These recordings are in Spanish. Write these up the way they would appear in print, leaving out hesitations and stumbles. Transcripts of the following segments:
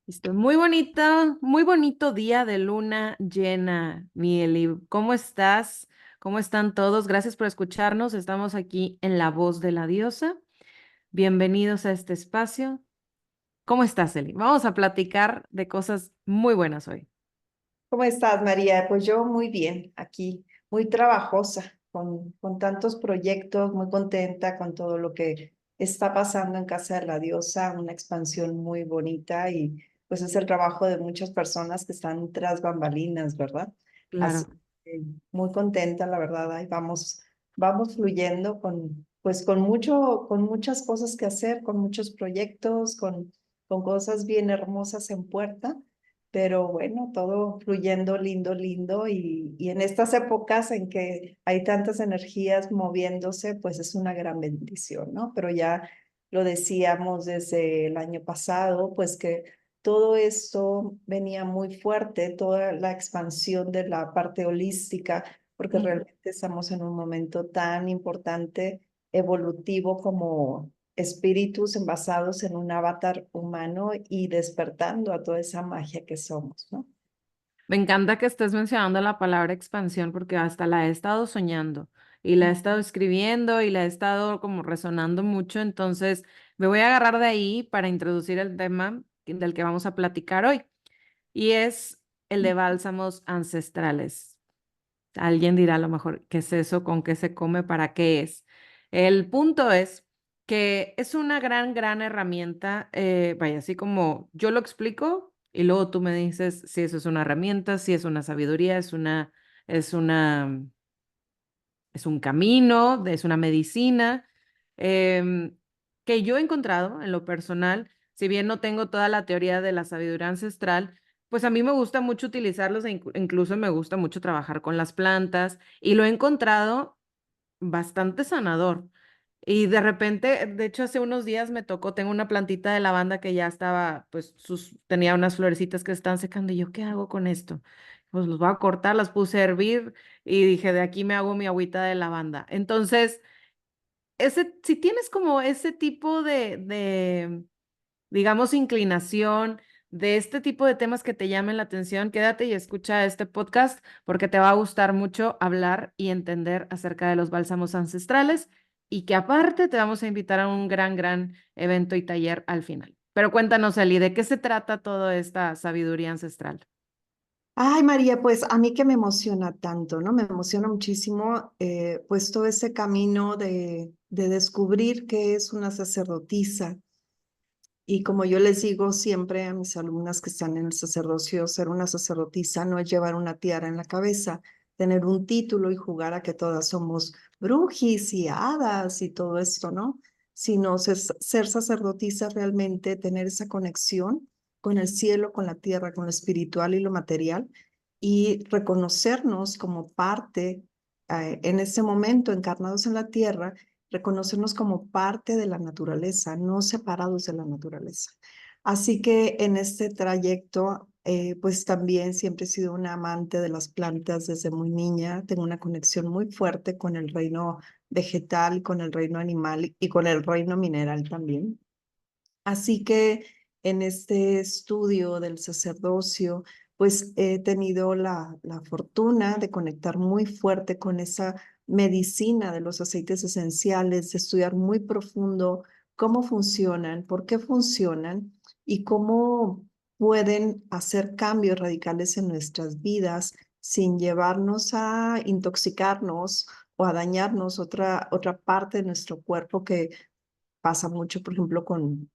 Listo. Muy bonito día de luna llena, mi Eli. ¿Cómo estás? ¿Cómo están todos? Gracias por escucharnos. Estamos aquí en La Voz de la Diosa. Bienvenidos a este espacio. ¿Cómo estás, Eli? Vamos a platicar de cosas muy buenas hoy. ¿Cómo estás, María? Pues yo muy bien, aquí, muy trabajosa, con tantos proyectos, muy contenta con todo lo que está pasando en Casa de la Diosa, una expansión muy bonita y pues es el trabajo de muchas personas que están tras bambalinas, ¿verdad? Así Claro. que muy contenta, la verdad, ahí vamos fluyendo pues con muchas cosas que hacer, con muchos proyectos, con cosas bien hermosas en puerta. Pero bueno, todo fluyendo lindo, lindo y en estas épocas en que hay tantas energías moviéndose, pues es una gran bendición, ¿no? Pero ya lo decíamos desde el año pasado, pues que todo esto venía muy fuerte, toda la expansión de la parte holística, porque Ujú. realmente estamos en un momento tan importante, evolutivo como espíritus envasados en un avatar humano y despertando a toda esa magia que somos, ¿no? Me encanta que estés mencionando la palabra expansión porque hasta la he estado soñando y la he estado escribiendo y la he estado como resonando mucho. Entonces, me voy a agarrar de ahí para introducir el tema del que vamos a platicar hoy y es el de bálsamos ancestrales. Alguien dirá a lo mejor, ¿qué es eso? ¿Con qué se come? ¿Para qué es? El punto es que es una gran herramienta, vaya, así como yo lo explico y luego tú me dices si eso es una herramienta, si es una sabiduría, es una, es un camino, es una medicina, em, que yo he encontrado en lo personal, si bien no tengo toda la teoría de la sabiduría ancestral, pues a mí me gusta mucho utilizarlos e incluso me gusta mucho trabajar con las plantas y lo he encontrado bastante sanador. Y de repente, de hecho, hace unos días me tocó, tengo una plantita de lavanda que ya estaba, pues tenía unas florecitas que están secando y yo, ¿qué hago con esto? Pues los voy a cortar, las puse a hervir y dije, de aquí me hago mi agüita de lavanda. Entonces, si tienes como ese tipo de, digamos, inclinación de este tipo de temas que te llamen la atención, quédate y escucha este podcast porque te va a gustar mucho hablar y entender acerca de los bálsamos ancestrales y que aparte te vamos a invitar a un gran evento y taller al final. Pero cuéntanos, Eli, ¿de qué se trata toda esta sabiduría ancestral? Ay, María, pues a mí que me emociona tanto, ¿no? Me emociona muchísimo, pues todo ese camino de descubrir que es una sacerdotisa. Y como yo les digo siempre a mis alumnas que están en el sacerdocio, ser una sacerdotisa no es llevar una tiara en la cabeza, tener un título y jugar a que todas somos brujis y hadas y todo esto, ¿no? Sino ser sacerdotisa realmente, tener esa conexión con el cielo, con la tierra, con lo espiritual y lo material y reconocernos como parte, en ese momento encarnados en la tierra, reconocernos como parte de la naturaleza, no separados de la naturaleza. Así que en este trayecto, pues también siempre he sido una amante de las plantas desde muy niña. Tengo una conexión muy fuerte con el reino vegetal, con el reino animal y con el reino mineral también. Así que en este estudio del sacerdocio, pues he tenido la fortuna de conectar muy fuerte con esa medicina de los aceites esenciales, de estudiar muy profundo cómo funcionan, por qué funcionan y cómo pueden hacer cambios radicales en nuestras vidas sin llevarnos a intoxicarnos o a dañarnos otra parte de nuestro cuerpo que pasa mucho, por ejemplo,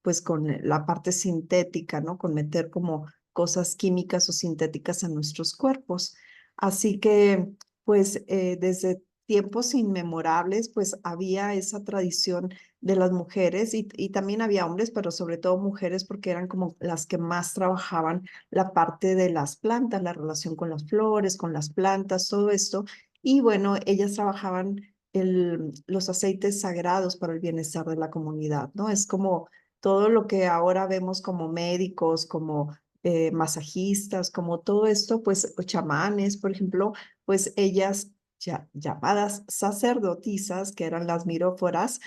pues, con la parte sintética, ¿no? Con meter como cosas químicas o sintéticas en nuestros cuerpos. Así que, pues, desde tiempos inmemorables, pues había esa tradición de las mujeres y también había hombres, pero sobre todo mujeres porque eran como las que más trabajaban la parte de las plantas, la relación con las flores, con las plantas, todo esto. Y bueno, ellas trabajaban los aceites sagrados para el bienestar de la comunidad, ¿no? Es como todo lo que ahora vemos como médicos, como masajistas, como todo esto, pues o chamanes, por ejemplo, pues ellas llamadas sacerdotisas, que eran las miróforas,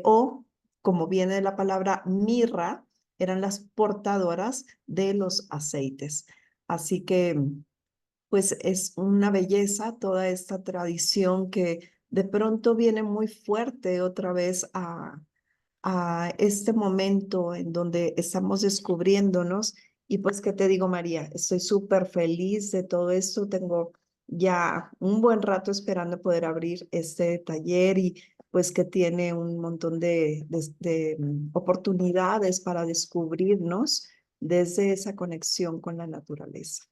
o como viene de la palabra mirra, eran las portadoras de los aceites. Así que, pues es una belleza toda esta tradición que de pronto viene muy fuerte otra vez a este momento en donde estamos descubriéndonos. Y pues, ¿qué te digo, María? Estoy súper feliz de todo esto. Tengo ya un buen rato esperando poder abrir este taller y pues que tiene un montón de oportunidades para descubrirnos desde esa conexión con la naturaleza.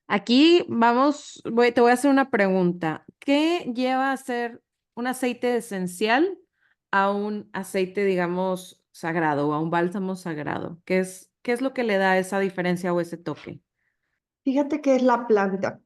Aquí vamos, te voy a hacer una pregunta. ¿Qué lleva a ser un aceite esencial a un aceite, digamos, sagrado o a un bálsamo sagrado? Qué es lo que le da esa diferencia o ese toque? Fíjate que es la planta.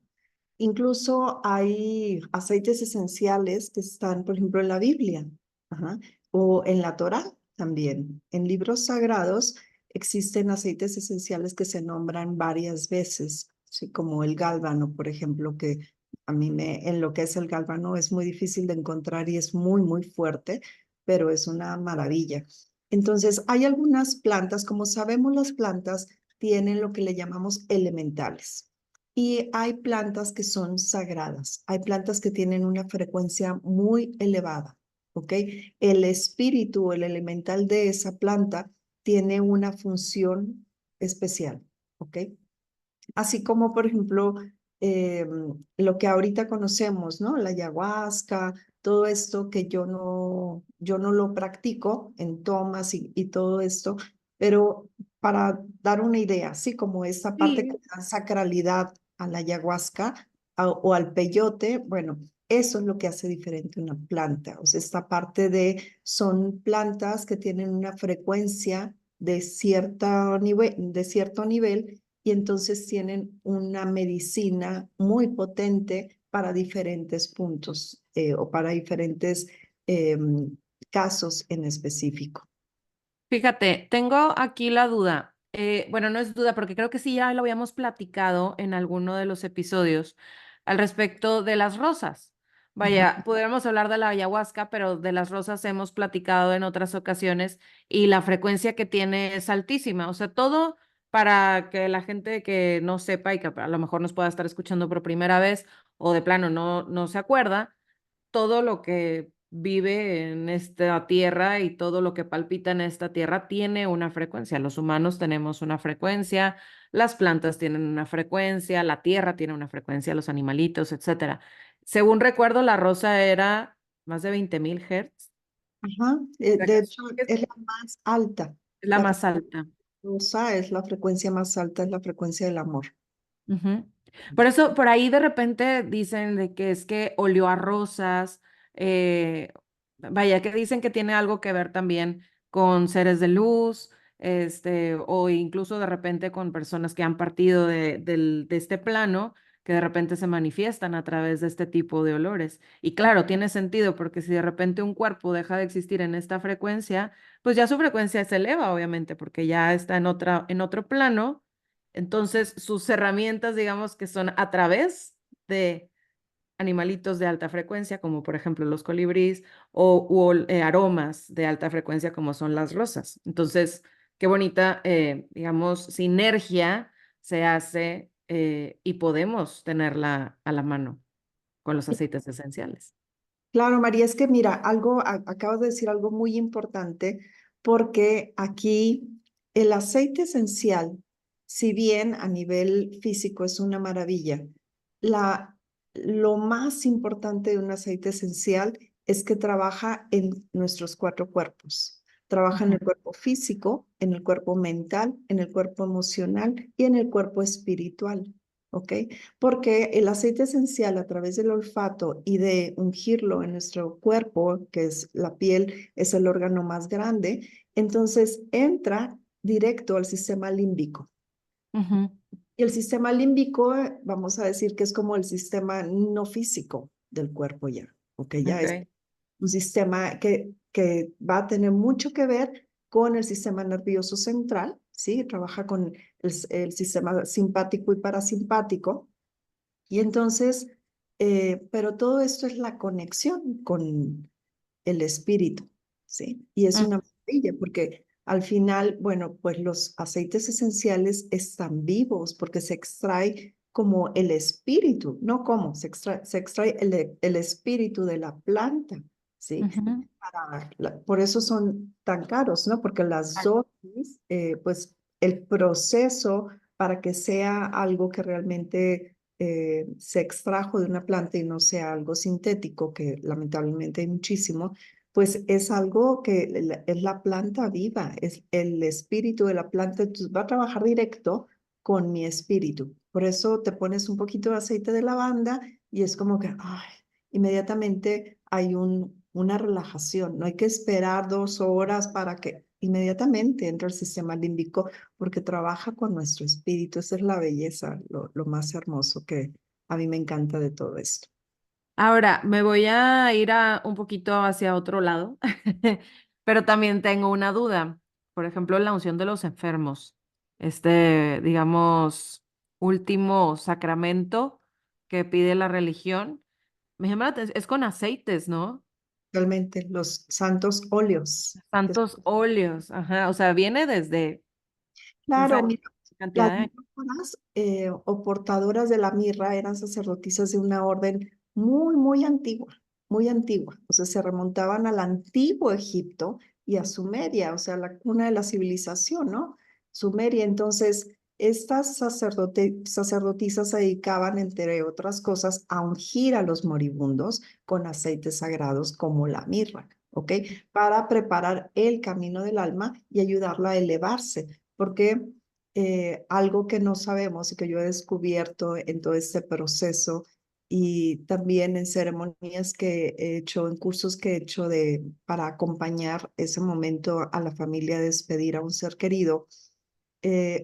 Incluso hay aceites esenciales que están, por ejemplo, en la Biblia, ajá, o en la Torá también. En libros sagrados existen aceites esenciales que se nombran varias veces, así como el gálbano, por ejemplo, que a mí en lo que es el gálbano es muy difícil de encontrar y es muy, muy fuerte, pero es una maravilla. Entonces, hay algunas plantas, como sabemos, las plantas tienen lo que le llamamos elementales. Y hay plantas que son sagradas, hay plantas que tienen una frecuencia muy elevada, ¿ok? El espíritu, el elemental de esa planta tiene una función especial, ¿ok? Así como, por ejemplo, eh, lo que ahorita conocemos, ¿no? La ayahuasca, todo esto que yo no lo practico en tomas y todo esto, pero para dar una idea, así como esta parte que Sí. da sacralidad a la ayahuasca o al peyote, bueno, eso es lo que hace diferente una planta. O sea, esta parte son plantas que tienen una frecuencia de cierto nivel y entonces tienen una medicina muy potente para diferentes puntos o para diferentes casos en específico. Fíjate, tengo aquí la duda. Bueno, no es duda porque creo que sí ya lo habíamos platicado en alguno de los episodios al respecto de las rosas. Ujú. Vaya, pudiéramos hablar de la ayahuasca, pero de las rosas hemos platicado en otras ocasiones y la frecuencia que tiene es altísima. O sea, todo para que la gente que no sepa y que a lo mejor nos pueda estar escuchando por primera vez o de plano no se acuerda todo lo que vive en esta tierra y todo lo que palpita en esta tierra tiene una frecuencia. Los humanos tenemos una frecuencia, las plantas tienen una frecuencia, la tierra tiene una frecuencia, los animalitos, etcétera. Según recuerdo, la rosa era más de 20.000 Hz. Ajá. La De que hecho, es es la más alta. la La más alta. rosa es la frecuencia más alta, es la frecuencia del amor. Ujú. Por eso, por ahí de repente dicen de que es que olió a rosas, vaya, que dicen que tiene algo que ver también con seres de luz, o incluso de repente con personas que han partido de este plano, que de repente se manifiestan a través de este tipo de olores. Y claro, tiene sentido, porque si de repente un cuerpo deja de existir en esta frecuencia, pues ya su frecuencia se eleva, obviamente, porque ya está en otro plano entonces, sus herramientas, digamos que son a través de animalitos de alta frecuencia, como por ejemplo los colibríes, aromas de alta frecuencia, como son las rosas. Entonces, qué bonita, digamos, sinergia se hace y podemos tenerla a la mano con los aceites esenciales. Claro, María, es que mira, acabas de decir algo muy importante porque aquí el aceite esencial, si bien a nivel físico es una maravilla, la, lo más importante de un aceite esencial es que trabaja en nuestros cuatro cuerpos. Trabaja en Ujú, el cuerpo físico, en el cuerpo mental, en el cuerpo emocional y en el cuerpo espiritual. ¿Ok? Porque el aceite esencial a través del olfato y de ungirlo en nuestro cuerpo, que es la piel, es el órgano más grande, entonces entra directo al sistema límbico. ujú. Y el sistema límbico, vamos a decir que es como el sistema no físico del cuerpo ya, ¿ok? Ya es Ok. un sistema que va a tener mucho que ver con el sistema nervioso central, ¿sí? Trabaja con el sistema simpático y parasimpático. Y entonces, pero todo esto es la conexión con el espíritu, ¿sí? Y es Mm, una maravilla porque Al final, bueno, pues los aceites esenciales están vivos porque se extrae como el espíritu, no como, se extrae el espíritu de la planta, ¿sí? Ujú. Por eso son tan caros, ¿no? Porque las dosis, pues el proceso para que sea algo que realmente se extrajo de una planta y no sea algo sintético, que lamentablemente hay muchísimo, pues es algo que es la planta viva, es el espíritu de la planta, entonces va a trabajar directo con mi espíritu. Por eso te pones un poquito de aceite de lavanda y es como que, ay, inmediatamente hay una relajación. No hay que esperar 2 horas para que inmediatamente entre el sistema límbico porque trabaja con nuestro espíritu. Esa es la belleza, lo más hermoso que a mí me encanta de todo esto. Ahora, me voy a ir un poquito hacia otro lado, pero también tengo una duda. Por ejemplo, la unción de los enfermos, digamos, último sacramento que pide la religión, me llama la atención, es con aceites, ¿no? Realmente los santos óleos. Santos óleos, ajá, o sea, viene desde, quién Claro, sabe, mira, las cantidad de años. monjas o portadoras de la mirra eran sacerdotisas de una orden muy, muy antigua, muy antigua. O sea, se remontaban al antiguo Egipto y a Sumeria, o sea, la cuna de la civilización, ¿no? Sumeria. Entonces, estas sacerdotisas se dedicaban, entre otras cosas, a ungir a los moribundos con aceites sagrados como la mirra, ¿ok? Para preparar el camino del alma y ayudarla a elevarse porque algo que no sabemos y que yo he descubierto en todo este proceso y también en ceremonias que he hecho, en cursos que he hecho para acompañar ese momento a la familia a despedir a un ser querido,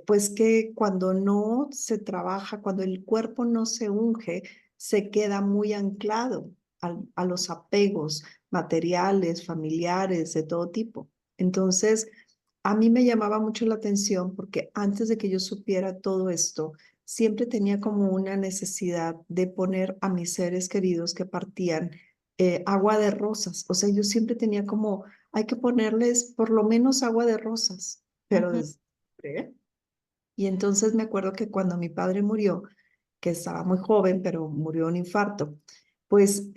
pues que cuando no se trabaja, cuando el cuerpo no se unge, se queda muy anclado a los apegos materiales, familiares, de todo tipo. Entonces, a mí me llamaba mucho la atención porque antes de que yo supiera todo esto, siempre tenía como una necesidad de poner a mis seres queridos que partían agua de rosas. O sea, yo siempre tenía como, hay que ponerles por lo menos agua de rosas, pero Ujú, desde siempre. Y entonces me acuerdo que cuando mi padre murió, que estaba muy joven, pero murió de un infarto, pues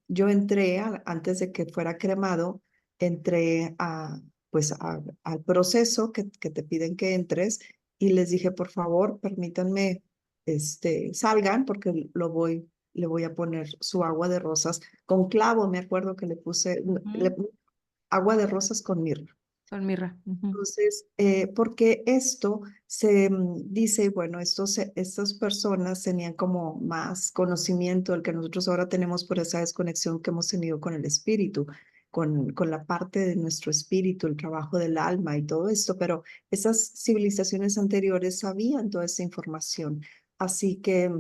yo entré, antes de que fuera cremado, entré pues al proceso que te piden que entres y les dije, por favor, permítanme, salgan porque le voy a poner su agua de rosas con clavo, me acuerdo que le puse ujú, agua de rosas con mirra. con mirra. Ujú, Entonces, porque esto se dice, bueno, estas personas tenían como más conocimiento del que nosotros ahora tenemos por esa desconexión que hemos tenido con el espíritu, con la parte de nuestro espíritu, el trabajo del alma y todo esto, pero esas civilizaciones anteriores sabían toda esa información. Así que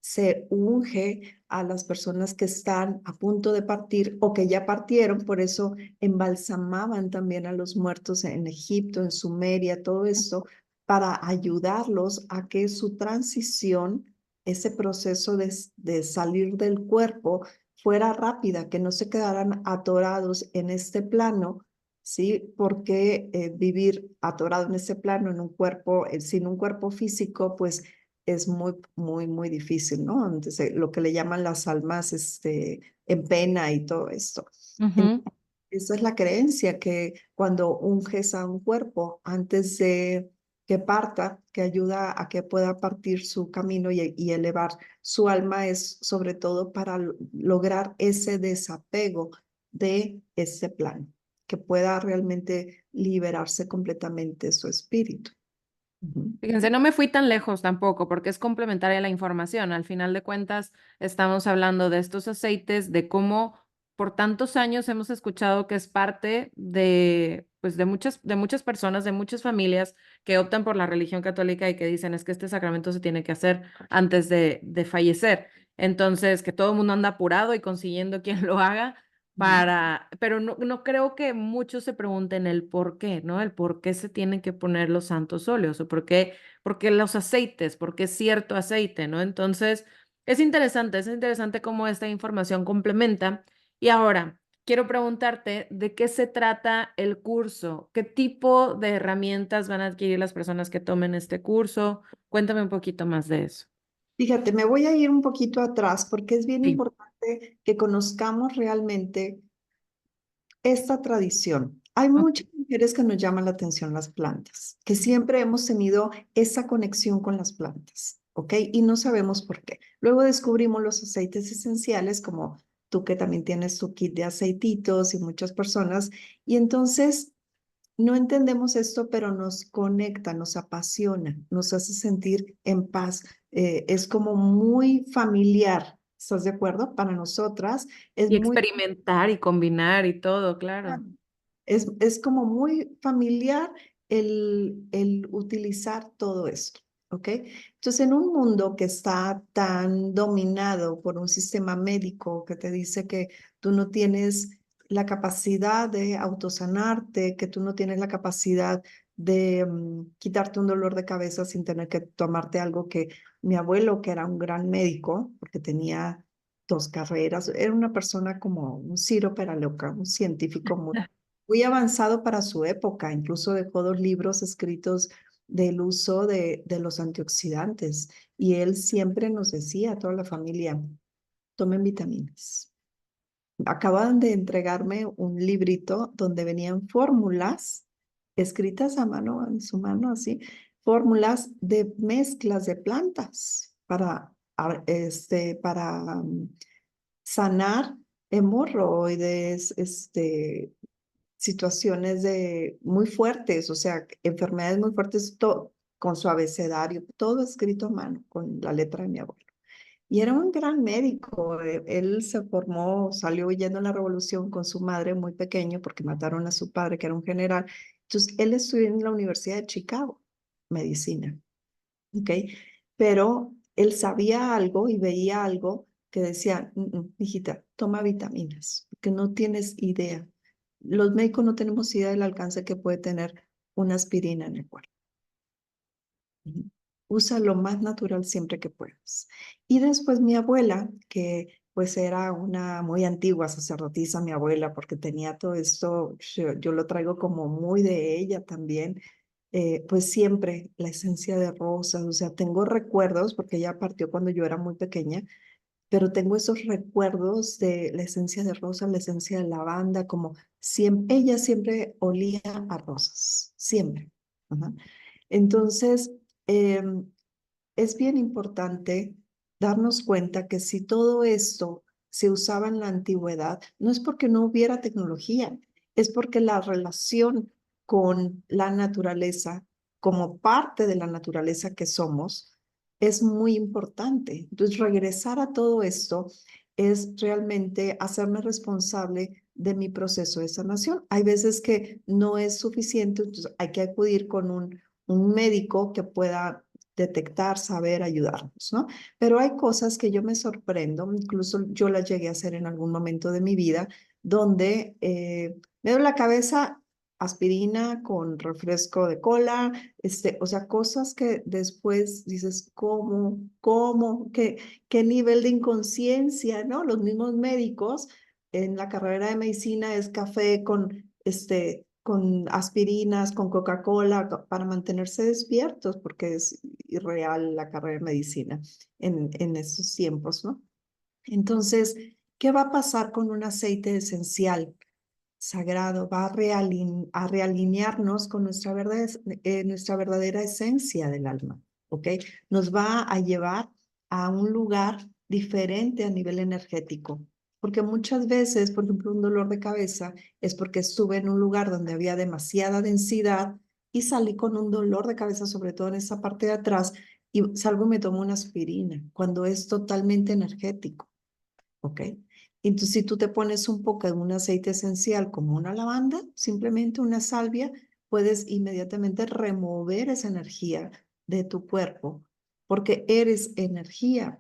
se unge a las personas que están a punto de partir o que ya partieron, por eso embalsamaban también a los muertos en Egipto, en Sumeria, todo esto, para ayudarlos a que su transición, ese proceso de salir del cuerpo, fuera rápida, que no se quedaran atorados en este plano. Sí, porque vivir atorado en ese plano, en un cuerpo, sin un cuerpo físico, pues es muy, muy, muy difícil, ¿no? Entonces, lo que le llaman las almas, en pena y todo esto. ujú. Esa es la creencia que cuando unges a un cuerpo antes de que parta, que ayuda a que pueda partir su camino y elevar su alma, es sobre todo para lograr ese desapego de ese plan, que pueda realmente liberarse completamente su espíritu. Ujú. Fíjense, no me fui tan lejos tampoco, porque es complementaria la información. Al final de cuentas, estamos hablando de estos aceites, de cómo por tantos años hemos escuchado que es parte de, pues, de muchas personas, de muchas familias que optan por la religión católica y que dicen es que este sacramento se tiene que hacer antes de fallecer. Entonces, que todo el mundo anda apurado y consiguiendo quien lo haga pero no creo que muchos se pregunten el por qué, ¿no? El por qué se tienen que poner los santos óleos o por qué los aceites, por qué cierto aceite, ¿no? Entonces, es interesante cómo esta información complementa. Y ahora, quiero preguntarte de qué se trata el curso, qué tipo de herramientas van a adquirir las personas que tomen este curso. Cuéntame un poquito más de eso. Fíjate, me voy a ir un poquito atrás porque es bien Sí. importante que conozcamos realmente esta tradición. Hay Ok. muchas mujeres que nos llaman la atención las plantas, que siempre hemos tenido esa conexión con las plantas, ¿ok? Y no sabemos por qué. Luego descubrimos los aceites esenciales, como tú que también tienes tu kit de aceititos y muchas personas, y entonces no entendemos esto, pero nos conecta, nos apasiona, nos hace sentir en paz. Es como muy familiar, ¿estás de acuerdo? Para nosotras es Y muy experimentar y combinar y todo, Ah, claro. es como muy familiar el utilizar todo esto, ¿ok? Entonces, en un mundo que está tan dominado por un sistema médico que te dice que tú no tienes la capacidad de autosanarte, que tú no tienes la capacidad de quitarte un dolor de cabeza sin tener que tomarte algo que mi abuelo, que era un gran médico, porque tenía dos carreras, era una persona como un Ciro Peraloca, un científico muy avanzado para su época, incluso dejó dos libros escritos del uso de los antioxidantes. Y él siempre nos decía a toda la familia, tomen vitaminas. Acaban de entregarme un librito donde venían fórmulas escritas a mano, en su mano así, fórmulas de mezclas de plantas para sanar hemorroides, situaciones muy fuertes, o sea, enfermedades muy fuertes, con su abecedario, todo escrito a mano, con la letra de mi abuelo. Y era un gran médico. Él se formó, salió huyendo en la revolución con su madre muy pequeño porque mataron a su padre, que era un general. Entonces, él estudió en la Universidad de Chicago, medicina, ¿ok? Pero él sabía algo y veía algo que decía, hijita, toma vitaminas, que no tienes idea. Los médicos no tenemos idea del alcance que puede tener una aspirina en el cuerpo. Ujú. Usa lo más natural siempre que puedas. Y después mi abuela, que pues era una muy antigua sacerdotisa, mi abuela, porque tenía todo esto, yo lo traigo como muy de ella también, pues siempre la esencia de rosas, o sea, tengo recuerdos, porque ella partió cuando yo era muy pequeña, pero tengo esos recuerdos de la esencia de rosas, la esencia de lavanda, como siempre, ella siempre olía a rosas, siempre. Ajá. Entonces, es bien importante darnos cuenta que si todo esto se usaba en la antigüedad, no es porque no hubiera tecnología, es porque la relación con la naturaleza, como parte de la naturaleza que somos, es muy importante. Entonces, regresar a todo esto es realmente hacerme responsable de mi proceso de sanación. Hay veces que no es suficiente, entonces hay que acudir con un médico que pueda detectar, saber, ayudarnos, ¿no? Pero hay cosas que yo me sorprendo, incluso yo las llegué a hacer en algún momento de mi vida, donde me duele la cabeza, aspirina con refresco de cola, o sea, cosas que después dices, qué nivel de inconsciencia, ¿no? Los mismos médicos en la carrera de medicina es café con aspirinas, con Coca-Cola, para mantenerse despiertos, porque es irreal la carrera de medicina en estos tiempos, ¿no? Entonces, ¿qué va a pasar con un aceite esencial sagrado? Va a realinearnos con nuestra verdadera esencia del alma, ¿ok? Nos va a llevar a un lugar diferente a nivel energético. Porque muchas veces, por ejemplo, un dolor de cabeza es porque estuve en un lugar donde había demasiada densidad y salí con un dolor de cabeza, sobre todo en esa parte de atrás, y salgo y me tomo una aspirina, cuando es totalmente energético. ¿Ok? Entonces, si tú te pones un poco de un aceite esencial como una lavanda, simplemente una salvia, puedes inmediatamente remover esa energía de tu cuerpo, porque eres energía.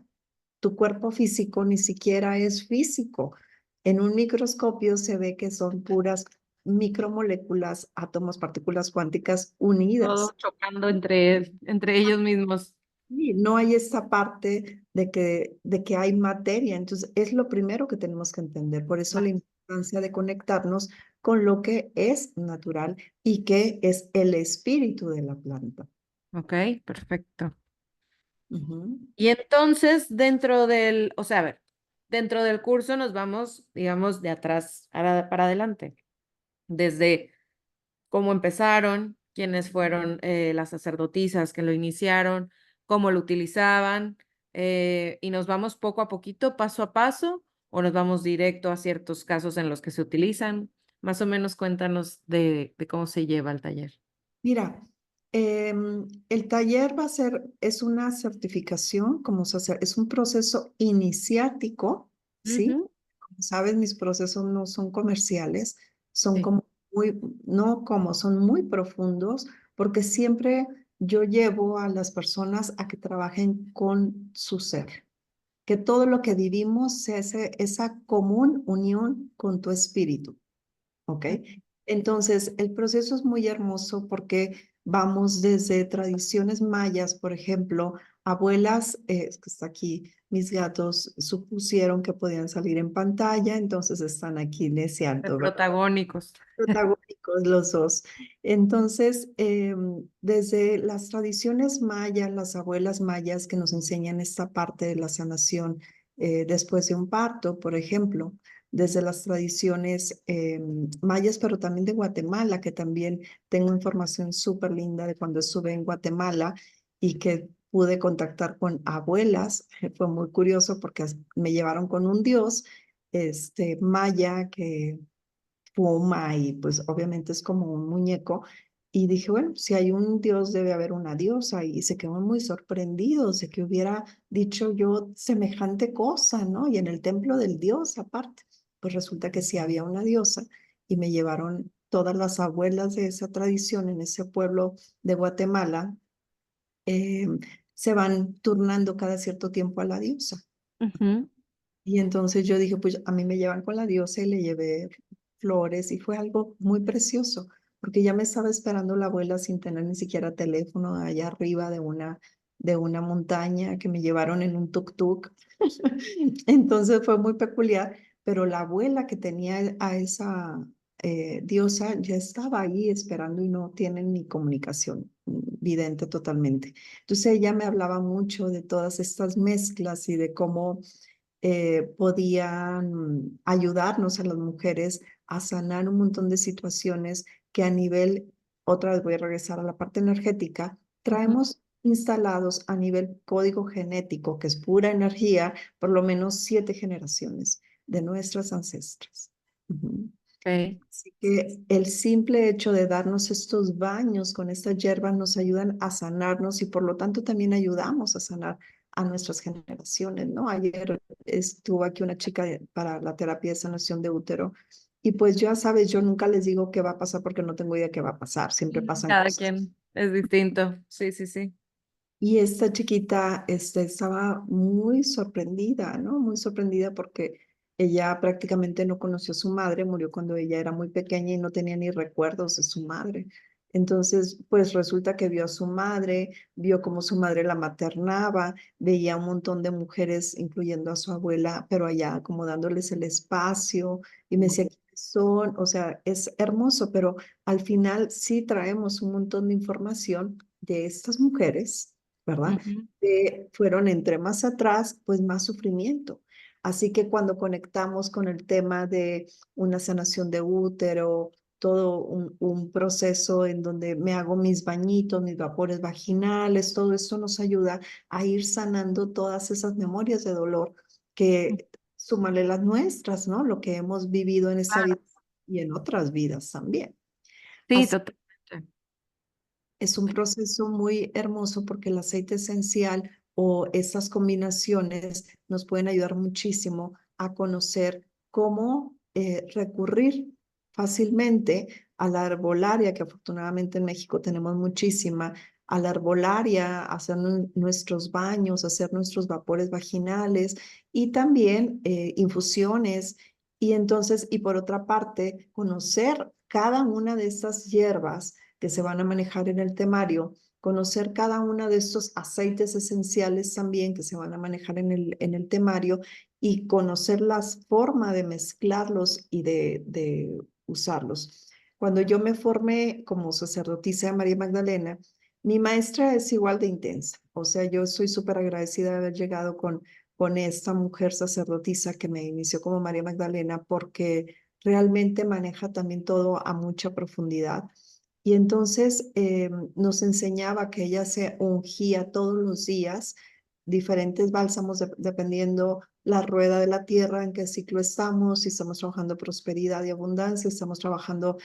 Tu cuerpo físico ni siquiera es físico. En un microscopio se ve que son puras micromoléculas, átomos, partículas cuánticas unidas. Todos chocando entre ellos mismos. Y no hay esta parte de que hay materia, entonces es lo primero que tenemos que entender. Por eso la Claro. importancia de conectarnos con lo que es natural y que es el espíritu de la planta. Ok, perfecto. Ujú. Y entonces, dentro del, o sea, a ver, dentro del curso nos vamos, digamos, de atrás para adelante, desde cómo empezaron, quiénes fueron las sacerdotisas que lo iniciaron, cómo lo utilizaban, y nos vamos poco a poquito, paso a paso, o nos vamos directo a ciertos casos en los que se utilizan. Más o menos cuéntanos de cómo se lleva el taller. Mira, el taller va a ser, es una certificación, es un proceso iniciático, ¿sí? Ujú. Como sabes, mis procesos no son comerciales, son Sí, como muy, no como, son muy profundos, porque siempre yo llevo a las personas a que trabajen con su ser, que todo lo que vivimos sea esa común unión con tu espíritu. ¿Ok? Entonces, el proceso es muy hermoso porque vamos desde tradiciones mayas, por ejemplo, abuelas, es que está aquí, mis gatos supusieron que podían salir en pantalla, entonces están aquí de deseando, ¿verdad? protagónicos. Protagónicos los dos. Entonces, desde las tradiciones mayas, las abuelas mayas que nos enseñan esta parte de la sanación después de un parto, por ejemplo, desde las tradiciones mayas, pero también de Guatemala, que también tengo información súper linda de cuando estuve en Guatemala y que pude contactar con abuelas. Fue muy curioso porque me llevaron con un dios maya que fuma y pues obviamente es como un muñeco. Y dije, bueno, si hay un dios, debe haber una diosa. Y se quedó muy sorprendidos de que hubiera dicho yo semejante cosa, ¿no? Y en el templo del dios aparte, pues resulta que sí había una diosa y me llevaron todas las abuelas de esa tradición en ese pueblo de Guatemala. eh, Se van turnando cada cierto tiempo a la diosa. Ujú. Y entonces yo dije, pues a mí me llevan con la diosa y le llevé flores y fue algo muy precioso, porque ya me estaba esperando la abuela sin tener ni siquiera teléfono allá arriba de una montaña que me llevaron en un tuk-tuk. Entonces fue muy peculiar, pero la abuela que tenía a esa diosa ya estaba ahí esperando y no tienen ni comunicación vidente totalmente. Entonces ella me hablaba mucho de todas estas mezclas y de cómo podían ayudarnos a las mujeres a sanar un montón de situaciones que a nivel, otra vez voy a regresar a la parte energética, Ujú. traemos instalados a nivel código genético, que es pura energía, por lo menos 7 generaciones de nuestras ancestras. Ujú. Ok. Así que el simple hecho de darnos estos baños con estas hierbas nos ayudan a sanarnos y por lo tanto también ayudamos a sanar a nuestras generaciones, ¿no? Ayer estuvo aquí una chica para la terapia de sanación de útero y pues ya sabes, yo nunca les digo qué va a pasar porque no tengo idea qué va a pasar, siempre pasan Cada cosas. quien es distinto. Sí, sí, sí. Y esta chiquita estaba muy sorprendida, ¿no? Muy sorprendida porque ella prácticamente no conoció a su madre, murió cuando ella era muy pequeña y no tenía ni recuerdos de su madre. Entonces, pues resulta que vio a su madre, vio cómo su madre la maternaba, veía un montón de mujeres, incluyendo a su abuela, pero allá como dándoles el espacio y me decía, ¿quiénes son? O sea, es hermoso, pero al final sí traemos un montón de información de estas mujeres, ¿verdad? Ujú. Que fueron entre más atrás, pues más sufrimiento. Así que cuando conectamos con el tema de una sanación de útero, todo un proceso en donde me hago mis bañitos, mis vapores vaginales, todo esto nos ayuda a ir sanando todas esas memorias de dolor que súmale las nuestras, ¿no? Lo que hemos vivido en esta vida Claro. y en otras vidas también. Sí, Así totalmente. es un proceso muy hermoso porque el aceite esencial o estas combinaciones nos pueden ayudar muchísimo a conocer cómo recurrir fácilmente a la herbolaria, que afortunadamente en México tenemos muchísima, a la herbolaria, hacer nuestros baños, hacer nuestros vapores vaginales y también infusiones. Y entonces, y por otra parte, conocer cada una de estas hierbas que se van a manejar en el temario, conocer cada uno de estos aceites esenciales también que se van a manejar en el temario y conocer la forma de mezclarlos y de usarlos. Cuando yo me formé como sacerdotisa de María Magdalena, mi maestra es igual de intensa. O sea, yo soy súper agradecida de haber llegado con esta mujer sacerdotisa que me inició como María Magdalena porque realmente maneja también todo a mucha profundidad. Y entonces nos enseñaba que ella se ungía todos los días diferentes bálsamos dependiendo la rueda de la tierra, en qué ciclo estamos, si estamos trabajando prosperidad y abundancia, si estamos trabajando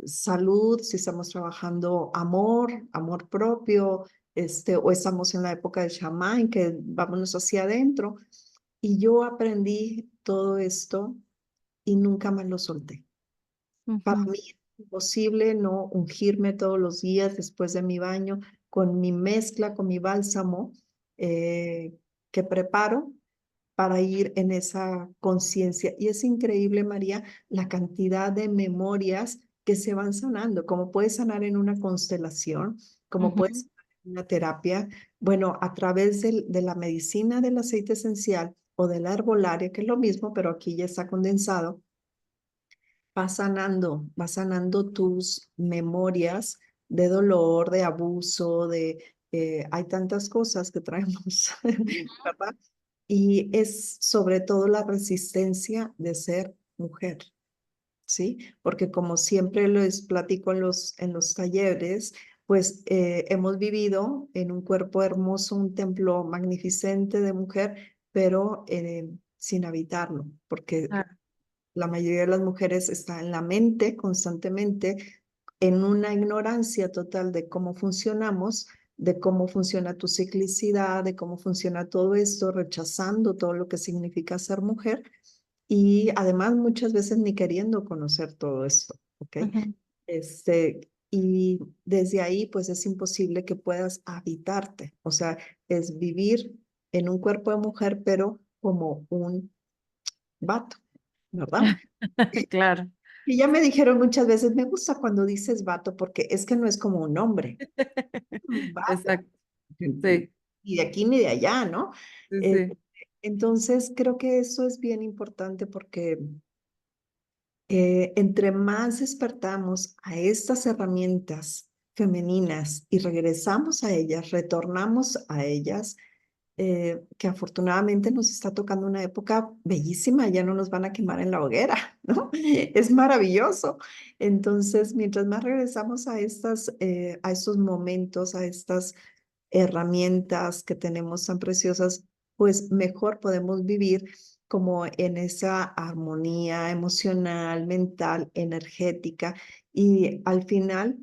salud, si estamos trabajando amor, amor propio, o estamos en la época del chamán, que vámonos hacia adentro. Y yo aprendí todo esto y nunca me lo solté. Para Ujú, mí es imposible no ungirme todos los días después de mi baño con mi mezcla, con mi bálsamo eh, que preparo para ir en esa conciencia. Y es increíble, María, la cantidad de memorias que se van sanando, como puedes sanar en una constelación, como puedes ujú, sanar en una terapia. Bueno, a través de la medicina del aceite esencial o de la herbolaria, que es lo mismo, pero aquí ya está condensado, va sanando tus memorias de dolor, de abuso, hay tantas cosas que traemos, ¿verdad? Y es sobre todo la resistencia de ser mujer, ¿sí? Porque como siempre les platico en los talleres, pues hemos vivido en un cuerpo hermoso, un templo magnificente de mujer, pero sin habitarlo, porque claro. la mayoría de las mujeres está en la mente constantemente, en una ignorancia total de cómo funcionamos, de cómo funciona tu ciclicidad, de cómo funciona todo esto, rechazando todo lo que significa ser mujer y además muchas veces ni queriendo conocer todo esto, ¿ok? Ujú. Y desde ahí pues es imposible que puedas habitarte, o sea, es vivir en un cuerpo de mujer, pero como un vato, ¿verdad? Claro, Y ya me dijeron muchas veces, me gusta cuando dices vato porque es que no es como un hombre, un vato, exacto, sí, ni de aquí ni de allá, ¿no? sí, Eh, sí. entonces, creo que eso es bien importante porque entre más despertamos a estas herramientas femeninas y regresamos a ellas, retornamos a ellas, que afortunadamente nos está tocando una época bellísima, ya no nos van a quemar en la hoguera, ¿no? Es maravilloso. Entonces, mientras más regresamos a estos momentos, a estas herramientas que tenemos tan preciosas, pues mejor podemos vivir como en esa armonía emocional, mental, energética y al final,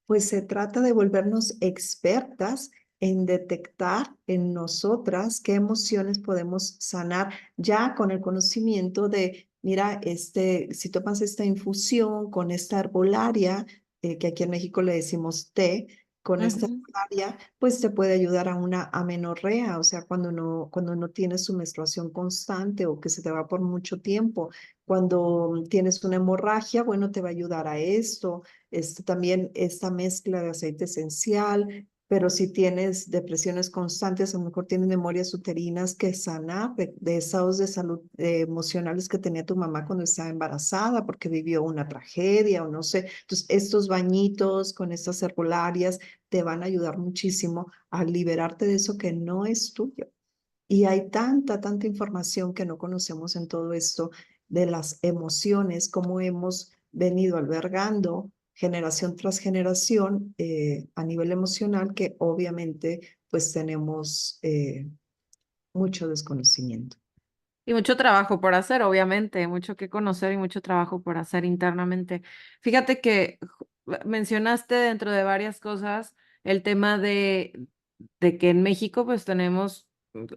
pues se trata de volvernos expertas en detectar en nosotras qué emociones podemos sanar ya con el conocimiento de, mira, si tomas esta infusión con esta herbolaria, que aquí en México le decimos té, con esta Ujú, área, pues te puede ayudar a una amenorrea, o sea, cuando no tienes su menstruación constante o que se te va por mucho tiempo. Cuando tienes una hemorragia, bueno, te va a ayudar a esto. También esta mezcla de aceite esencial, pero si tienes depresiones constantes, a lo mejor tienes memorias uterinas que sanar de estados de salud emocionales que tenía tu mamá cuando estaba embarazada porque vivió una tragedia o no sé. Entonces, estos bañitos con estas herbolarias te van a ayudar muchísimo a liberarte de eso que no es tuyo. Y hay tanta información que no conocemos en todo esto de las emociones, cómo hemos venido albergando generación tras generación a nivel emocional, que obviamente pues tenemos mucho desconocimiento. y mucho trabajo por hacer, obviamente, mucho que conocer y mucho trabajo por hacer internamente. Fíjate que mencionaste dentro de varias cosas el tema de que en México pues tenemos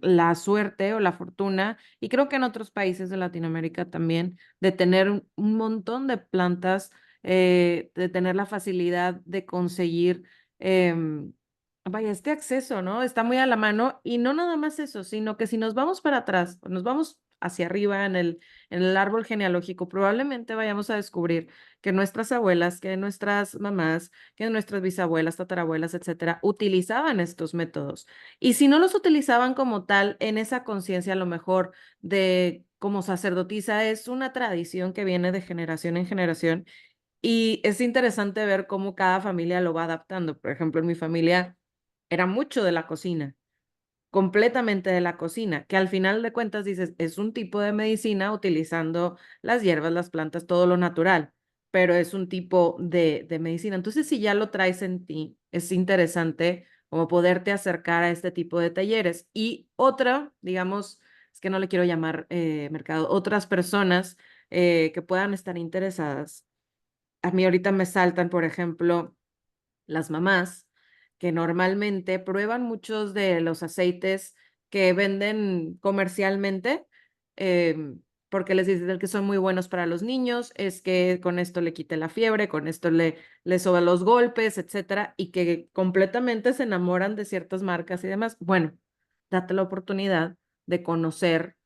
la suerte o la fortuna, y creo que en otros países de Latinoamérica también, de tener un montón de plantas, de tener la facilidad de conseguir em, vaya, este acceso, ¿no? Está muy a la mano y no nada más eso, sino que si nos vamos para atrás, nos vamos hacia arriba en el árbol genealógico, probablemente vayamos a descubrir que nuestras abuelas, que nuestras mamás, que nuestras bisabuelas, tatarabuelas, etcétera, utilizaban estos métodos. Y si no los utilizaban como tal, en esa conciencia a lo mejor de como sacerdotisa, es una tradición que viene de generación en generación y es interesante ver cómo cada familia lo va adaptando. Por ejemplo, en mi familia era mucho de la cocina, completamente de la cocina, que al final de cuentas dices, es un tipo de medicina utilizando las hierbas, las plantas, todo lo natural, pero es un tipo de medicina. Entonces, si ya lo traes en ti, es interesante como poderte acercar a este tipo de talleres. Y otra, digamos, es que no le quiero llamar mercado, otras personas que puedan estar interesadas. A mí ahorita me saltan, por ejemplo, las mamás, que normalmente prueban muchos de los aceites que venden comercialmente, porque les dicen que son muy buenos para los niños, es que con esto le quite la fiebre, con esto le soba los golpes, etcétera, y que completamente se enamoran de ciertas marcas y demás. Bueno, date la oportunidad de conocer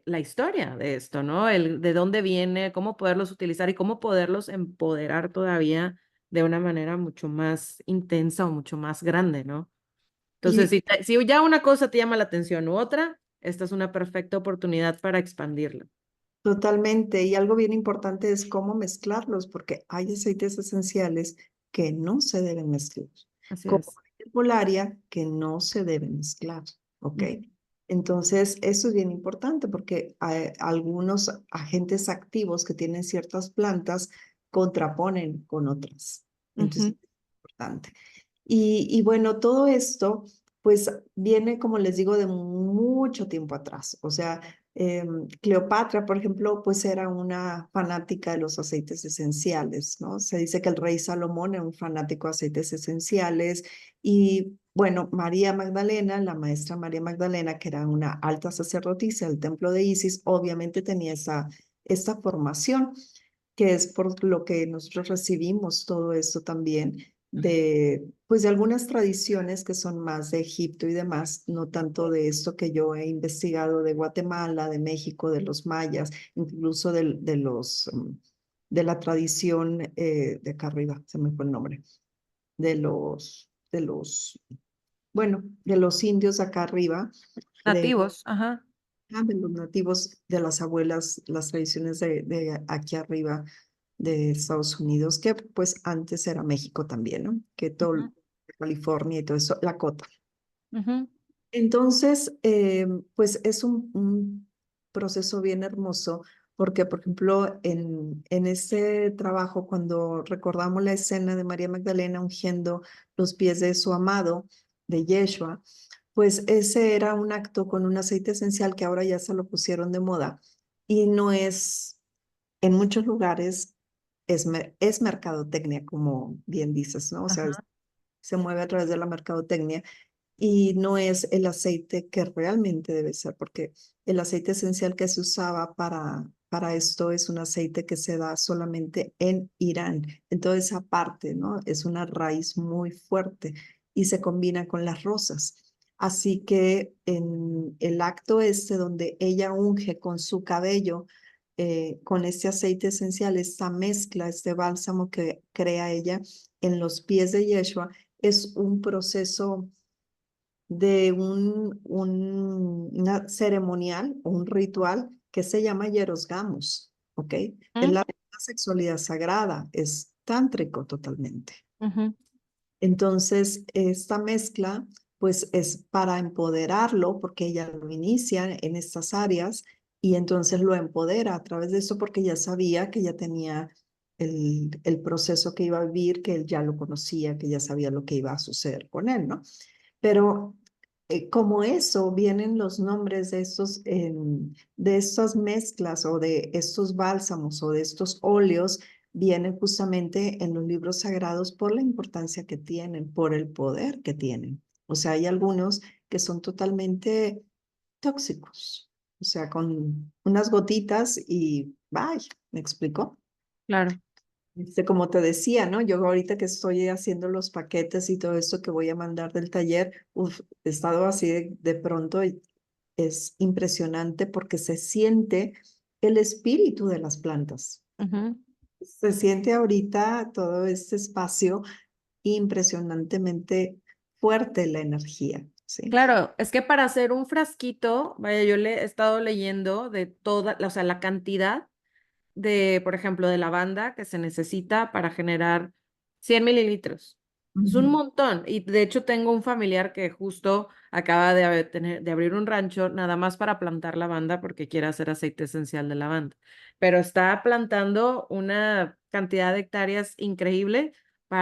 la historia de esto, ¿no? El de dónde viene, cómo poderlos utilizar y cómo poderlos empoderar todavía de una manera mucho más intensa o mucho más grande, ¿no? Entonces, Y si ya una cosa te llama la atención u otra, esta es una perfecta oportunidad para expandirla. totalmente, y algo bien importante es cómo mezclarlos, porque hay aceites esenciales que no se deben mezclar, Así como es. la herbolaria que no se deben mezclar, ¿ok? Ujú, Entonces, eso es bien importante porque hay algunos agentes activos que tienen ciertas plantas contraponen con otras. Entonces, ujú. es importante. Y bueno, todo esto, pues viene, como les digo, de mucho tiempo atrás. O sea, Cleopatra, por ejemplo, pues era una fanática de los aceites esenciales, ¿no? Se dice que el rey Salomón era un fanático de aceites esenciales y bueno, María Magdalena, la maestra María Magdalena, que era una alta sacerdotisa del templo de Isis, obviamente tenía esta formación, que es por lo que nosotros recibimos todo esto también pues de algunas tradiciones que son más de Egipto y demás, no tanto de esto que yo he investigado de Guatemala, de México, de los mayas, incluso de la tradición de acá arriba, se me fue el nombre, bueno, de los indios acá arriba, de, Nativos, ajá. de los nativos, de las abuelas, las tradiciones de aquí arriba de Estados Unidos, que pues antes era México también, ¿no? Que todo Ujú, California y todo eso, Lakota. ujú, Entonces, pues es un proceso bien hermoso porque, por ejemplo, en este trabajo, cuando recordamos la escena de María Magdalena ungiendo los pies de su amado, de Yeshua, pues ese era un acto con un aceite esencial que ahora ya se lo pusieron de moda y no es, en muchos lugares, es mercadotecnia, como bien dices, ¿no? O sea, ajá. se mueve a través de la mercadotecnia y no es el aceite que realmente debe ser, porque el aceite esencial que se usaba para esto es un aceite que se da solamente en Irán. Entonces, aparte, ¿no? Es una raíz muy fuerte y se combina con las rosas. Así que en el acto este donde ella unge con su cabello, con este aceite esencial, esta mezcla, este bálsamo que crea ella en los pies de Yeshua, es un proceso de una ceremonial o un ritual que se llama Yerosgamos, ¿ok? Es Mm, la sexualidad sagrada, es tántrico totalmente. ujú, Entonces, esta mezcla, pues es para empoderarlo, porque ella lo inicia en estas áreas y entonces lo empodera a través de eso porque ya sabía que ya tenía el proceso que iba a vivir, que él ya lo conocía, que ya sabía lo que iba a suceder con él, ¿no? Pero como eso vienen los nombres de estas mezclas o de estos bálsamos o de estos óleos, vienen justamente en los libros sagrados por la importancia que tienen, por el poder que tienen. O sea, hay algunos que son totalmente tóxicos, o sea, con unas gotitas y bye, ¿me explico? claro. Como te decía, ¿no? Yo ahorita que estoy haciendo los paquetes y todo esto que voy a mandar del taller, uf, he estado así de pronto es impresionante porque se siente el espíritu de las plantas. Ujú. Se siente ahorita todo este espacio impresionantemente fuerte la energía, ¿sí? Claro, es que para hacer un frasquito, vaya, yo le he estado leyendo de toda, o sea, la cantidad de, por ejemplo, de lavanda que se necesita para generar 100 mililitros. Es un Ujú. montón. Y de hecho tengo un familiar que justo acaba de abrir un rancho nada más para plantar lavanda porque quiere hacer aceite esencial de lavanda. Pero está plantando una cantidad de hectáreas increíble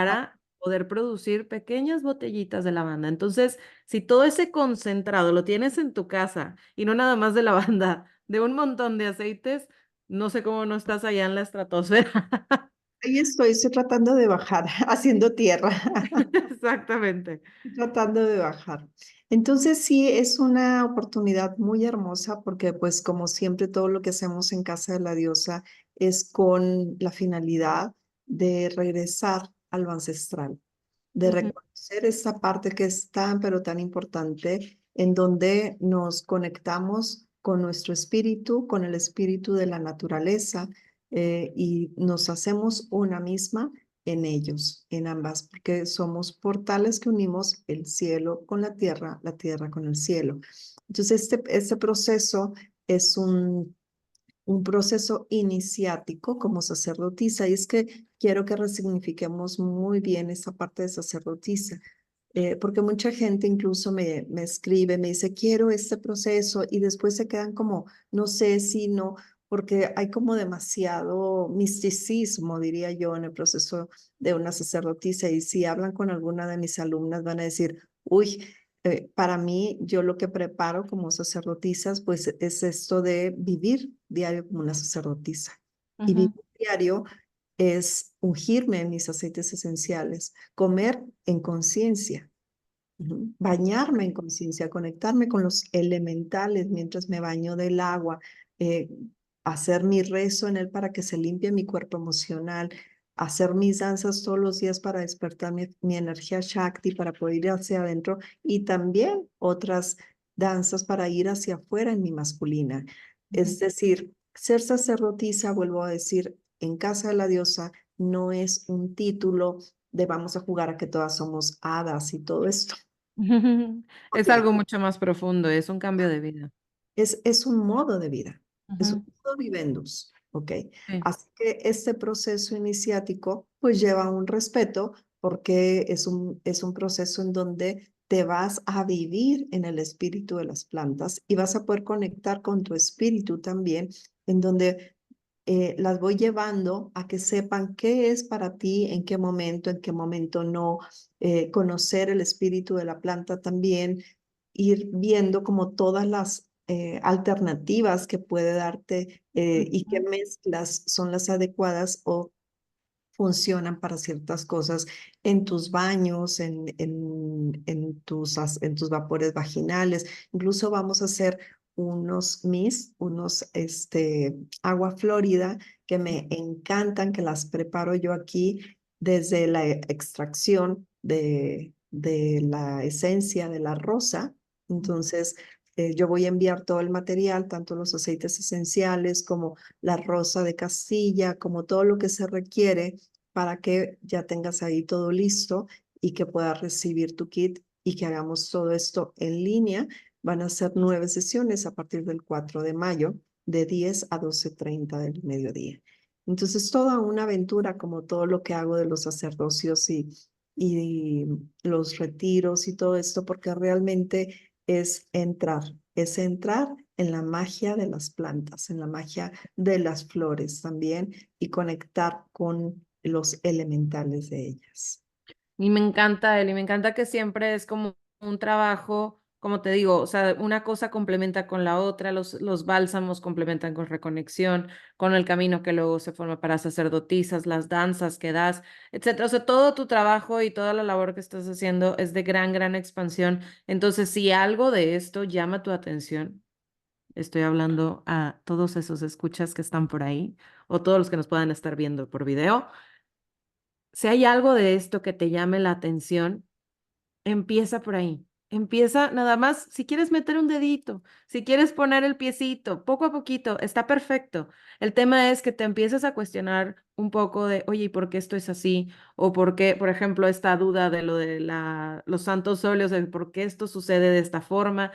Ah, para poder producir pequeñas botellitas de lavanda. Entonces, si todo ese concentrado lo tienes en tu casa y no nada más de lavanda, de un montón de aceites, no sé cómo no estás allá en la estratosfera. ahí estoy tratando de bajar, haciendo tierra. Exactamente. Tratando de bajar. Entonces sí, es una oportunidad muy hermosa porque pues como siempre todo lo que hacemos en Casa de la Diosa es con la finalidad de regresar a lo ancestral, de Ujú, reconocer esa parte que es tan pero tan importante en donde nos conectamos con nuestro espíritu, con el espíritu de la naturaleza y nos hacemos una misma en ellos, en ambas, porque somos portales que unimos el cielo con la tierra con el cielo. Entonces, este proceso es un proceso iniciático como sacerdotisa, y es que quiero que resignifiquemos muy bien esa parte de sacerdotisa. Porque mucha gente incluso me escribe, me dice, quiero este proceso y después se quedan como, no sé si no, porque hay como demasiado misticismo, diría yo, en el proceso de una sacerdotisa. Y si hablan con alguna de mis alumnas, van a decir, uy, para mí, yo lo que preparo como sacerdotisas, pues es esto de vivir diario como una sacerdotisa. Y ujú, vivir diario es ungirme en mis aceites esenciales, comer en conciencia, bañarme en conciencia, conectarme con los elementales mientras me baño del agua, eh, hacer mi rezo en él para que se limpie mi cuerpo emocional, hacer mis danzas todos los días para despertar mi energía Shakti, para poder ir hacia adentro y también otras danzas para ir hacia afuera en mi masculina. ujú. Es decir, ser sacerdotisa, vuelvo a decir, en casa de la diosa no es un título de vamos a jugar a que todas somos hadas y todo esto. Es Ok, algo mucho más profundo, es un cambio de vida. es un modo de vida, es un Ujú, modo vivendus, ¿ok? sí. Así que este proceso iniciático pues lleva un respeto porque es un proceso en donde te vas a vivir en el espíritu de las plantas y vas a poder conectar con tu espíritu también, en donde las voy llevando a que sepan qué es para ti, en qué momento no, conocer el espíritu de la planta también, ir viendo como todas las alternativas que puede darte y qué Ujú, mezclas son las adecuadas o funcionan para ciertas cosas en tus baños, en tus vapores vaginales. Incluso vamos a hacer unos mist, unos agua florida que me encantan, que las preparo yo aquí desde la extracción de la esencia de la rosa. Entonces, yo voy a enviar todo el material, tanto los aceites esenciales como la rosa de Castilla, como todo lo que se requiere para que ya tengas ahí todo listo y que puedas recibir tu kit y que hagamos todo esto en línea. Van a ser 9 sesiones a partir del 4 de mayo, de 10 a 12:30 del mediodía. Entonces, toda una aventura como todo lo que hago de los sacerdocios y los retiros y todo esto, porque realmente es entrar en la magia de las plantas, en la magia de las flores también y conectar con los elementales de ellas. y me encanta él, y me encanta que siempre es como un trabajo, como te digo, o sea, una cosa complementa con la otra, los bálsamos complementan con reconexión, con el camino que luego se forma para sacerdotisas, las danzas que das, etcétera. O sea, todo tu trabajo y toda la labor que estás haciendo es de gran, gran expansión. Entonces, si algo de esto llama tu atención, estoy hablando a todos esos escuchas que están por ahí, o todos los que nos puedan estar viendo por video. Si hay algo de esto que te llame la atención, empieza por ahí. empieza nada más, si quieres meter un dedito, si quieres poner el piecito, poco a poquito, está perfecto. El tema es que te empieces a cuestionar un poco de, oye, ¿y por qué esto es así? O por qué, por ejemplo, esta duda de lo de los santos óleos, de por qué esto sucede de esta forma.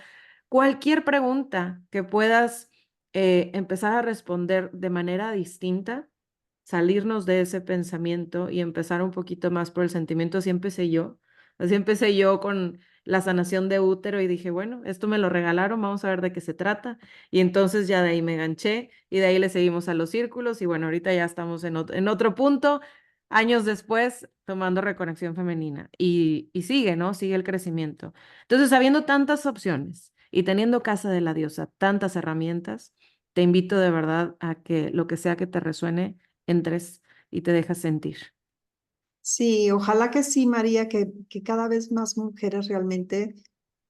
Cualquier pregunta que puedas empezar a responder de manera distinta, salirnos de ese pensamiento y empezar un poquito más por el sentimiento, así empecé yo. Así empecé yo con la sanación de útero y dije, bueno, esto me lo regalaron, vamos a ver de qué se trata. Y entonces ya de ahí me ganché y de ahí le seguimos a los círculos y bueno, ahorita ya estamos en otro punto, años después, tomando reconexión femenina. Y sigue, ¿no? Sigue el crecimiento. Entonces, habiendo tantas opciones y teniendo Casa de la Diosa, tantas herramientas, te invito de verdad a que lo que sea que te resuene, entres y te dejas sentir. Sí, ojalá que sí, María, que cada vez más mujeres realmente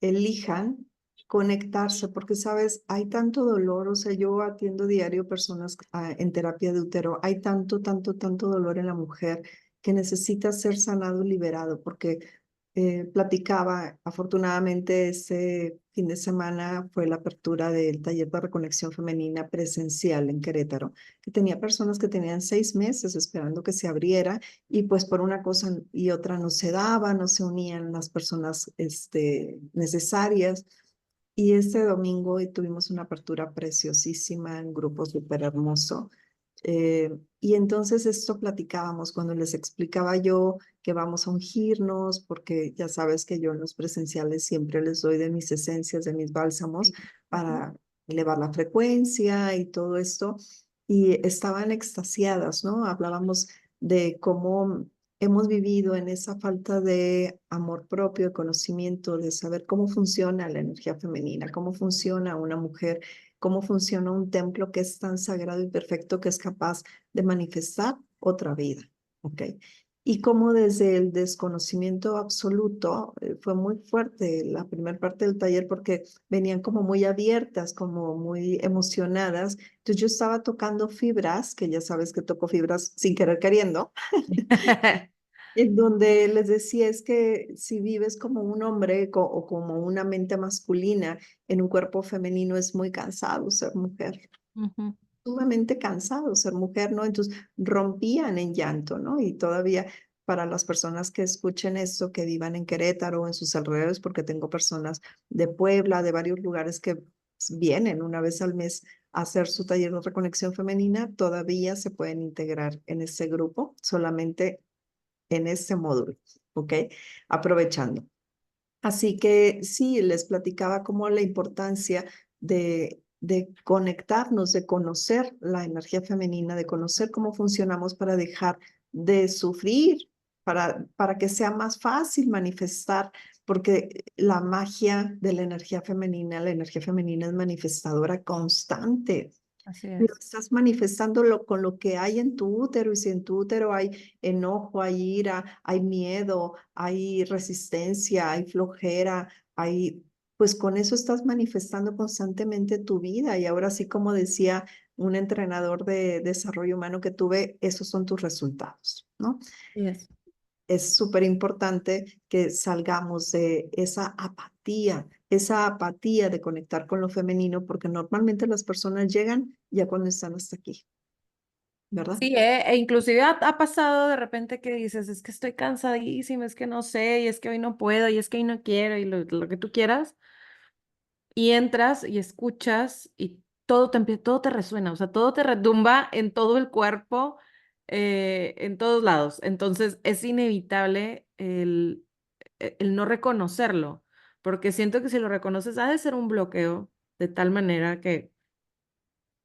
elijan conectarse, porque sabes, hay tanto dolor, o sea, yo atiendo diario personas en terapia de útero, hay tanto, tanto, tanto dolor en la mujer que necesita ser sanado y liberado, porque platicaba, afortunadamente ese fin de semana fue la apertura del taller de reconexión femenina presencial en Querétaro, que tenía personas que tenían 6 meses esperando que se abriera y pues por una cosa y otra no se daba, no se unían las personas necesarias. Y este domingo tuvimos una apertura preciosísima, un grupo súper hermoso. Y entonces esto platicábamos cuando les explicaba yo que vamos a ungirnos, porque ya sabes que yo en los presenciales siempre les doy de mis esencias, de mis bálsamos, Sí. Ujú. para elevar la frecuencia y todo esto. Y estaban extasiadas, ¿no? Hablábamos de cómo hemos vivido en esa falta de amor propio, de conocimiento, de saber cómo funciona la energía femenina, cómo funciona una mujer, cómo funciona un templo que es tan sagrado y perfecto que es capaz de manifestar otra vida, ¿ok? Y cómo desde el desconocimiento absoluto fue muy fuerte la primera parte del taller porque venían como muy abiertas, como muy emocionadas. Entonces yo estaba tocando fibras, que ya sabes que toco fibras sin querer queriendo, en donde les decía es que si vives como un hombre o como una mente masculina en un cuerpo femenino es muy cansado ser mujer, Ujú. sumamente cansado ser mujer, ¿no? Entonces rompían en llanto, ¿no? Y todavía para las personas que escuchen esto, que vivan en Querétaro o en sus alrededores, porque tengo personas de Puebla, de varios lugares que vienen una vez al mes a hacer su taller de reconexión femenina, todavía se pueden integrar en ese grupo, solamente en ese módulo, ¿ok? Aprovechando. Así que sí, les platicaba como la importancia de conectarnos, de conocer la energía femenina, de conocer cómo funcionamos para dejar de sufrir, para que sea más fácil manifestar, porque la energía femenina es manifestadora constante, Así pero es. estás manifestándolo con lo que hay en tu útero y si en tu útero hay enojo, hay ira, hay miedo, hay resistencia, hay flojera, pues con eso estás manifestando constantemente tu vida y ahora sí como decía un entrenador de desarrollo humano que tuve, esos son tus resultados, ¿no? Así es. Es súper importante que salgamos de esa apatía de conectar con lo femenino, porque normalmente las personas llegan ya cuando están hasta aquí, ¿verdad? Sí, e inclusive ha pasado de repente que dices, es que estoy cansadísima, es que no sé, y es que hoy no puedo, y es que hoy no quiero, y lo que tú quieras, y entras y escuchas y todo te resuena, o sea, todo te retumba en todo el cuerpo, en todos lados. Entonces es inevitable el no reconocerlo, porque siento que si lo reconoces ha de ser un bloqueo de tal manera que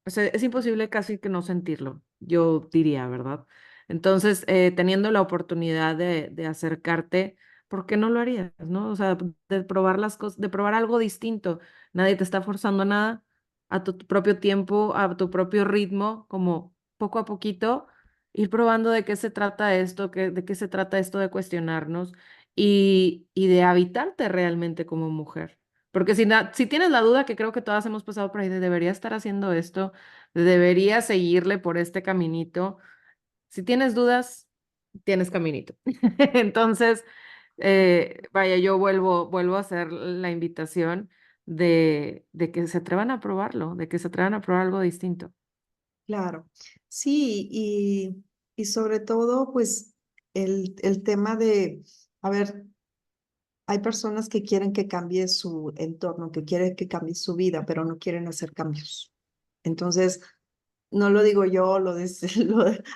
o sea, es imposible casi que no sentirlo, yo diría, ¿verdad? Entonces, teniendo la oportunidad de acercarte, ¿por qué no lo harías, no? O sea, de probar las cosas, de probar algo distinto. Nadie te está forzando a nada, a tu propio tiempo, a tu propio ritmo, como poco a poquito, ir probando de qué se trata esto, de qué se trata esto de cuestionarnos y de habitarte realmente como mujer. Porque si tienes la duda, que creo que todas hemos pasado por ahí, de debería estar haciendo esto, de debería seguirle por este caminito. Si tienes dudas, tienes caminito. Entonces, Vaya, yo vuelvo a hacer la invitación de que se atrevan a probarlo, de que se atrevan a probar algo distinto. Claro, sí, y sobre todo, pues, el tema de, a ver, hay personas que quieren que cambie su entorno, que quieren que cambie su vida, pero no quieren hacer cambios. Entonces, no lo digo yo, lo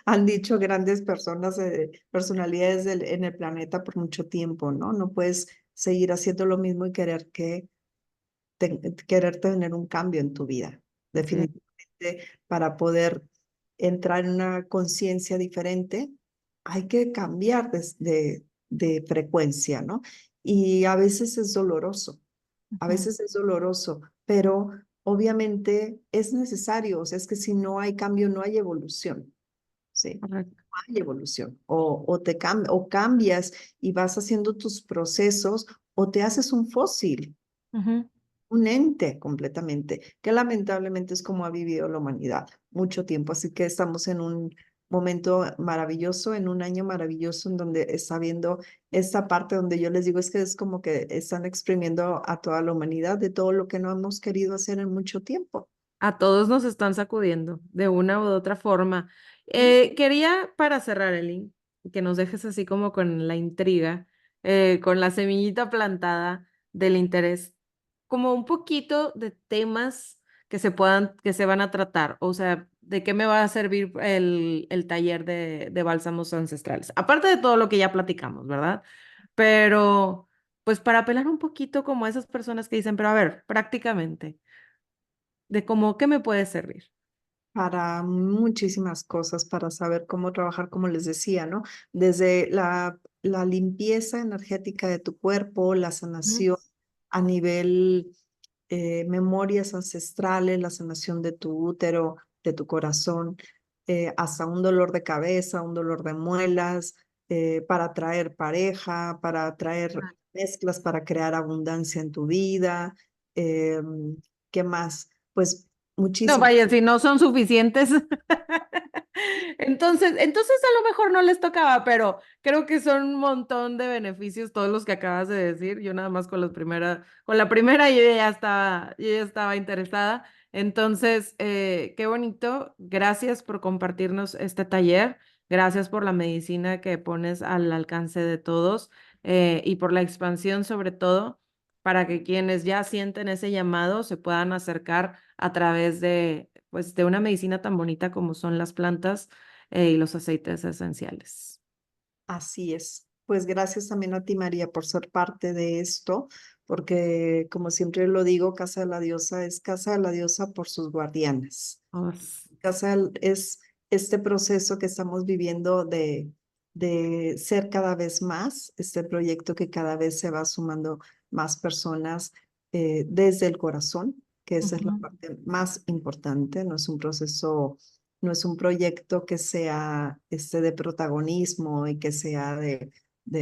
han dicho grandes personas, personalidades en el planeta por mucho tiempo, ¿no? No puedes seguir haciendo lo mismo y querer tener un cambio en tu vida. Sí, Definitivamente, para poder entrar en una conciencia diferente, hay que cambiar de frecuencia, ¿no? Y a veces es doloroso, a ujú, veces es doloroso, pero obviamente es necesario, o sea, es que si no hay cambio, no hay evolución, ¿sí? correcto. No hay evolución, o cambias y vas haciendo tus procesos, o te haces un fósil, Ujú. un ente completamente, que lamentablemente es como ha vivido la humanidad mucho tiempo. Así que estamos en un momento maravilloso, en un año maravilloso en donde está viendo esta parte donde yo les digo es que es como que están exprimiendo a toda la humanidad de todo lo que no hemos querido hacer en mucho tiempo. A todos nos están sacudiendo de una u otra forma. ¿Mm? Quería, para cerrar, Eli, que nos dejes así como con la intriga, con la semillita plantada del interés, como un poquito de temas que se van a tratar. O sea, ¿de qué me va a servir el taller de bálsamos ancestrales? Aparte de todo lo que ya platicamos, ¿verdad? Pero, pues para apelar un poquito como a esas personas que dicen, pero a ver, prácticamente de cómo qué me puede servir. Para muchísimas cosas, para saber cómo trabajar, como les decía, ¿no? Desde la limpieza energética de tu cuerpo, la Ujú. sanación a nivel memorias ancestrales, la sanación de tu útero, de tu corazón, hasta un dolor de cabeza, un dolor de muelas, para atraer pareja, para atraer mezclas, para crear abundancia en tu vida. ¿Qué más? Pues No, muchísimas. vaya, si no son suficientes. Entonces a lo mejor no les tocaba, pero creo que son un montón de beneficios todos los que acabas de decir. Yo nada más con la primera yo ya estaba interesada. Entonces, qué bonito. Gracias por compartirnos este taller. Gracias por la medicina que pones al alcance de todos, y por la expansión sobre todo, para que quienes ya sienten ese llamado se puedan acercar a través de, pues, de una medicina tan bonita como son las plantas, y los aceites esenciales. Así es. Pues gracias también a ti, María, por ser parte de esto, porque como siempre lo digo, Casa de la Diosa es Casa de la Diosa por sus guardianas. Os- Es este proceso que estamos viviendo de ser cada vez más, este proyecto que cada vez se va sumando más personas desde el corazón, que esa es la Ujú. parte más importante, no es un proceso, no es un proyecto que sea de protagonismo y que sea de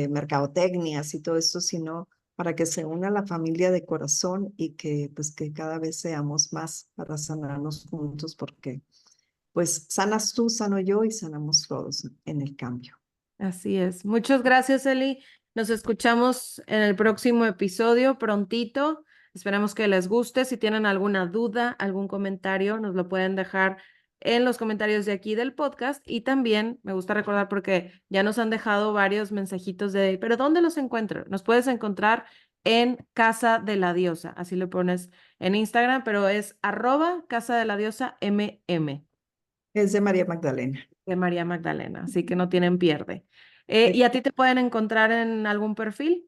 mercadotecnias y todo esto, sino para que se una la familia de corazón y que pues que cada vez seamos más para sanarnos juntos, porque pues sanas tú, sano yo y sanamos todos en el cambio. Así es. Muchas gracias, Eli. Nos escuchamos en el próximo episodio prontito. Esperamos que les guste. Si tienen alguna duda, algún comentario, nos lo pueden dejar en los comentarios de aquí del podcast. Y también me gusta recordar porque ya nos han dejado varios mensajitos de, pero ¿dónde los encuentro? Nos puedes encontrar en Casa de la Diosa. Así le pones en Instagram, pero es @Casa de la Diosa MM Es de María Magdalena. de María Magdalena, así que no tienen pierde. ¿Y a ti te pueden encontrar en algún perfil?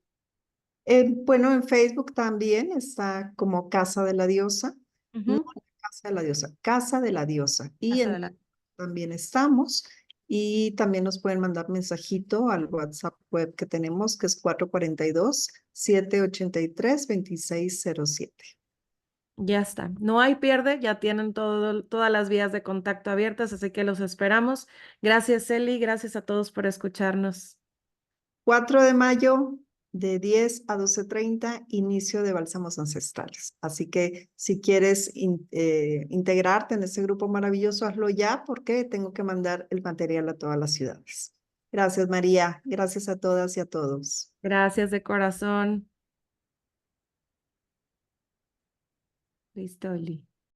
Bueno, en Facebook también está como Casa de la Diosa, no Ujú. Casa de la Diosa, Casa de la Diosa. Y Casa en de la... también estamos. Y también nos pueden mandar mensajito al WhatsApp web que tenemos, que es 442-783-2607. Ya está. No hay pierde, ya tienen todas las vías de contacto abiertas, así que los esperamos. Gracias, Eli. Gracias a todos por escucharnos. 4 de mayo de 10 a 12:30, inicio de bálsamos ancestrales. Así que si quieres integrarte en ese grupo maravilloso, hazlo ya porque tengo que mandar el material a todas las ciudades. Gracias, María. Gracias a todas y a todos. Gracias de corazón. Listo, Oli.